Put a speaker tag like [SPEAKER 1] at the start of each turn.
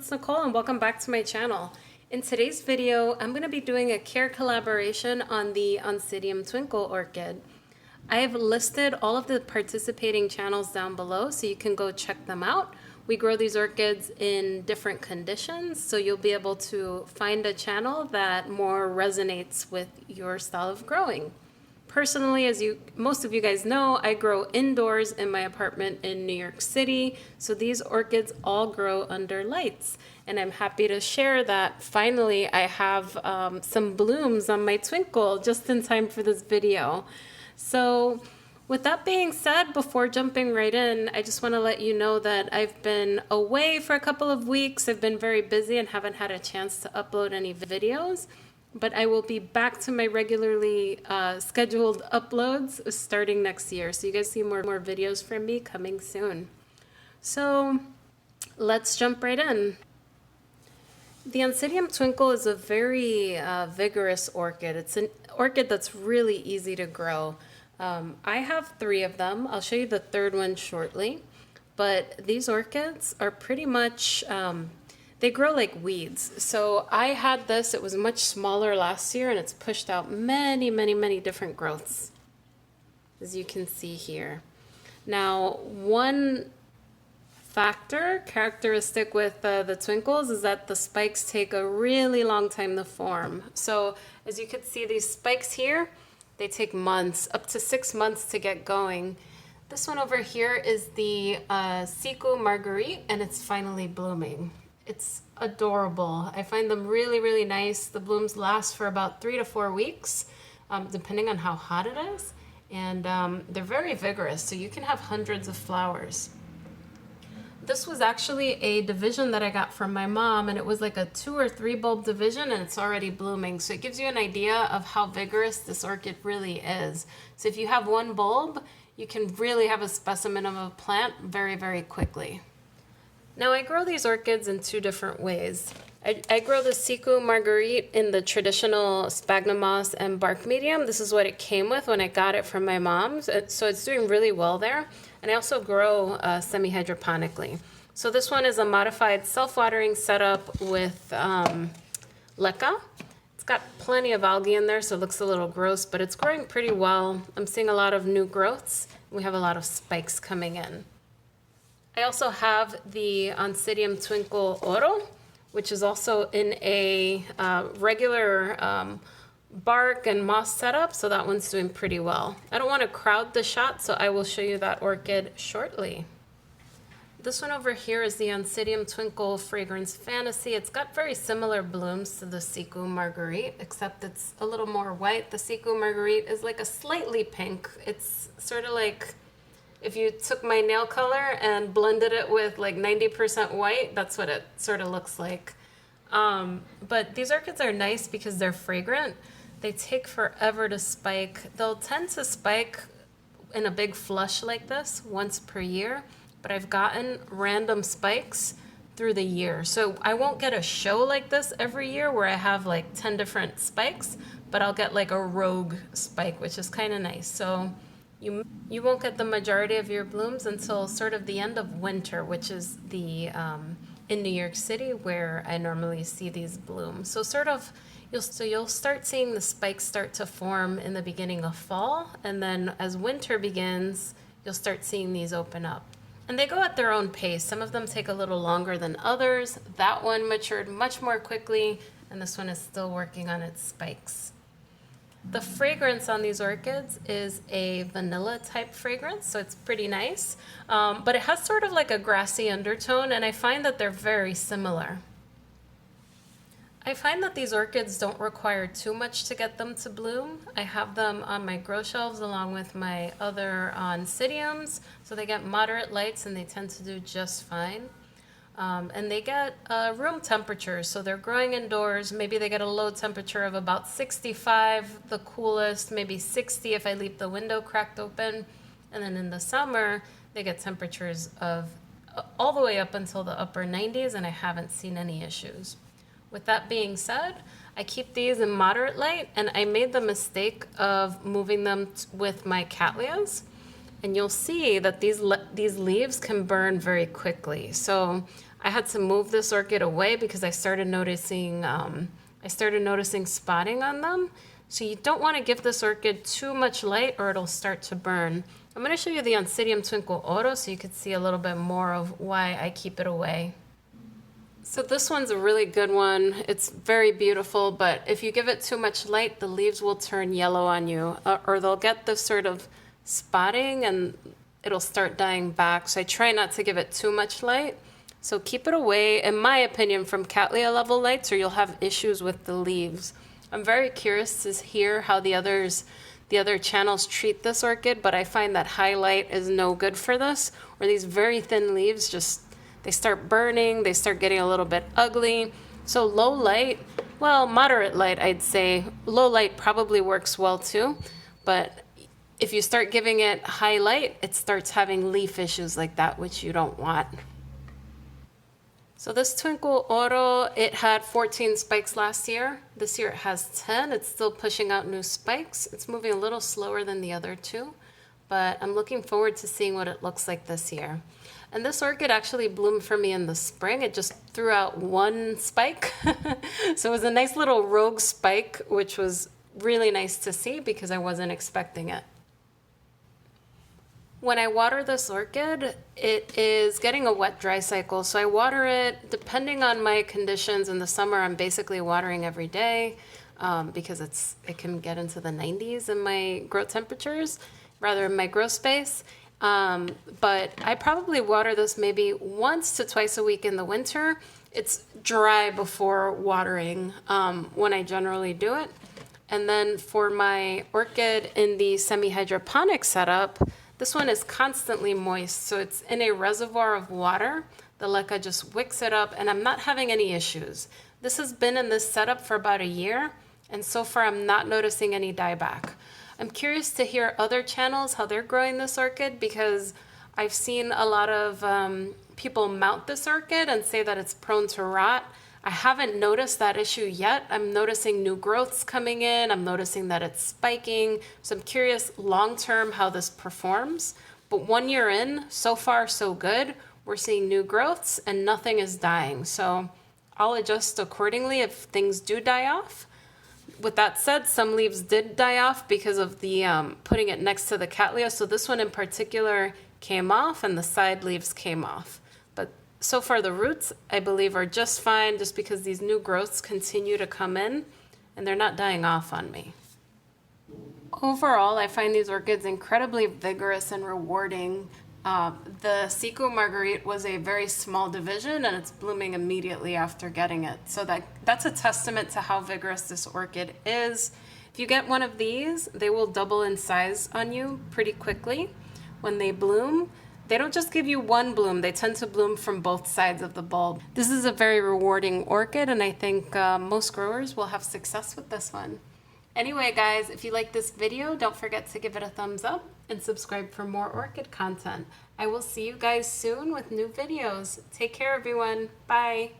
[SPEAKER 1] it's Nicole and welcome back to my channel. In today's video, I'm going to be doing a care collaboration on the Oncidium Twinkle orchid. I have listed all of the participating channels down below so you can go check them out. We grow these orchids in different conditions, so you'll be able to find a channel that more resonates with your style of growing. Personally, as most of you guys know, I grow indoors in my apartment in New York City, so these orchids all grow under lights. And I'm happy to share that finally I have some blooms on my Twinkle just in time for this video. So with that being said, before jumping right in, I just want to let you know that I've been away for a couple of weeks. I've been very busy and haven't had a chance to upload any videos. But I will be back to my regularly scheduled uploads starting next year. So you guys see more videos from me coming soon. So let's jump right in. The Oncidium Twinkle is a very vigorous orchid. It's an orchid that's really easy to grow. I have 3 of them. I'll show you the 3rd one shortly. But these orchids are pretty much... they grow like weeds. So I had this, it was much smaller last year and it's pushed out many different growths, as you can see here. Now, one characteristic with the Twinkles is that the spikes take a really long time to form. So as you can see, these spikes here, they take months, up to 6 months to get going. This one over here is the Siku Marguerite and it's finally blooming. It's adorable. I find them really nice. The blooms last for about 3 to 4 weeks, depending on how hot it is. And they're very vigorous, so you can have hundreds of flowers. This was actually a division that I got from my mom, and it was like a 2 or 3 bulb division, and it's already blooming. So it gives you an idea of how vigorous this orchid really is. So if you have 1 bulb, you can really have a specimen of a plant very quickly. Now I grow these orchids in 2 different ways. I grow the Siku Marguerite in the traditional sphagnum moss and bark medium. This is what it came with when I got it from my mom, so it's doing really well there. And I also grow semi-hydroponically. So this one is a modified self-watering setup with Leca. It's got plenty of algae in there, so it looks a little gross, but it's growing pretty well. I'm seeing a lot of new growths. We have a lot of spikes coming in. I also have the Oncidium Twinkle Oro, which is also in a regular bark and moss setup, so that one's doing pretty well. I don't want to crowd the shot, so I will show you that orchid shortly. This one over here is the Oncidium Twinkle Fragrance Fantasy. It's got very similar blooms to the Siku Marguerite, except it's a little more white. The Siku Marguerite is like a slightly pink. It's sort of like... if you took my nail color and blended it with like 90% white, that's what it sort of looks like. But these orchids are nice because they're fragrant. They take forever to spike. They'll tend to spike in a big flush like this once per year, but I've gotten random spikes through the year. So I won't get a show like this every year where I have like 10 different spikes, but I'll get like a rogue spike, which is kind of nice. So you won't get the majority of your blooms until sort of the end of winter, which is the in New York City where I normally see these blooms. So sort of you'll start seeing the spikes start to form in the beginning of fall, and then as winter begins, you'll start seeing these open up. And they go at their own pace. Some of them take a little longer than others. That one matured much more quickly, and this one is still working on its spikes. The fragrance on these orchids is a vanilla type fragrance, so it's pretty nice, but it has sort of like a grassy undertone, and I find that they're very similar. I find that these orchids don't require too much to get them to bloom. I have them on my grow shelves along with my other Oncidiums, so they get moderate lights and they tend to do just fine. And they get room temperature, so they're growing indoors. Maybe they get a low temperature of about 65, the coolest, maybe 60 if I leave the window cracked open. And then in the summer, they get temperatures of all the way up until the upper 90s, and I haven't seen any issues. With that being said, I keep these in moderate light, and I made the mistake of moving them with my cattleyas. And you'll see that these leaves can burn very quickly. So I had to move this orchid away because I started noticing spotting on them. So you don't want to give this orchid too much light or it'll start to burn. I'm going to show you the Oncidium Twinkle Oro so you can see a little bit more of why I keep it away. So this one's a really good one. It's very beautiful, but if you give it too much light, the leaves will turn yellow on you, or they'll get this sort of spotting and it'll start dying back. So I try not to give it too much light. So keep it away, in my opinion, from Cattleya level lights or you'll have issues with the leaves. I'm very curious to hear how the other channels treat this orchid, but I find that highlight is no good for this, or these very thin leaves just, they start burning, they start getting a little bit ugly. So low light, well, moderate light, I'd say. Low light probably works well too, but if you start giving it high light, it starts having leaf issues like that, which you don't want. So this Twinkle Oro, it had 14 spikes last year. This year it has 10. It's still pushing out new spikes. It's moving a little slower than the other two, but I'm looking forward to seeing what it looks like this year. And this orchid actually bloomed for me in the spring. It just threw out one spike. So it was a nice little rogue spike, which was really nice to see because I wasn't expecting it. When I water this orchid, it is getting a wet-dry cycle. So I water it depending on my conditions. In the summer, I'm basically watering every day because it can get into the 90s in my grow temperatures, rather in my grow space. But I probably water this maybe once to twice a week in the winter. It's dry before watering when I generally do it. And then for my orchid in the semi-hydroponic setup, this one is constantly moist, so it's in a reservoir of water. The Leca just wicks it up, and I'm not having any issues. This has been in this setup for about a year, and so far I'm not noticing any dieback. I'm curious to hear other channels, how they're growing this orchid, because I've seen a lot of people mount this orchid and say that it's prone to rot. I haven't noticed that issue yet. I'm noticing new growths coming in. I'm noticing that it's spiking. So I'm curious long-term how this performs. But 1 year in, so far so good. We're seeing new growths and nothing is dying. So I'll adjust accordingly if things do die off. With that said, some leaves did die off because of the putting it next to the Cattleya. So this one in particular came off and the side leaves came off. But so far the roots, I believe, are just fine just because these new growths continue to come in and they're not dying off on me. Overall, I find these orchids incredibly vigorous and rewarding. The Siku Marguerite was a very small division and it's blooming immediately after getting it. So that's a testament to how vigorous this orchid is. If you get one of these, they will double in size on you pretty quickly. When they bloom, they don't just give you one bloom, they tend to bloom from both sides of the bulb. This is a very rewarding orchid and I think most growers will have success with this one. Anyway guys, if you like this video, don't forget to give it a thumbs up and subscribe for more orchid content. I will see you guys soon with new videos. Take care everyone. Bye.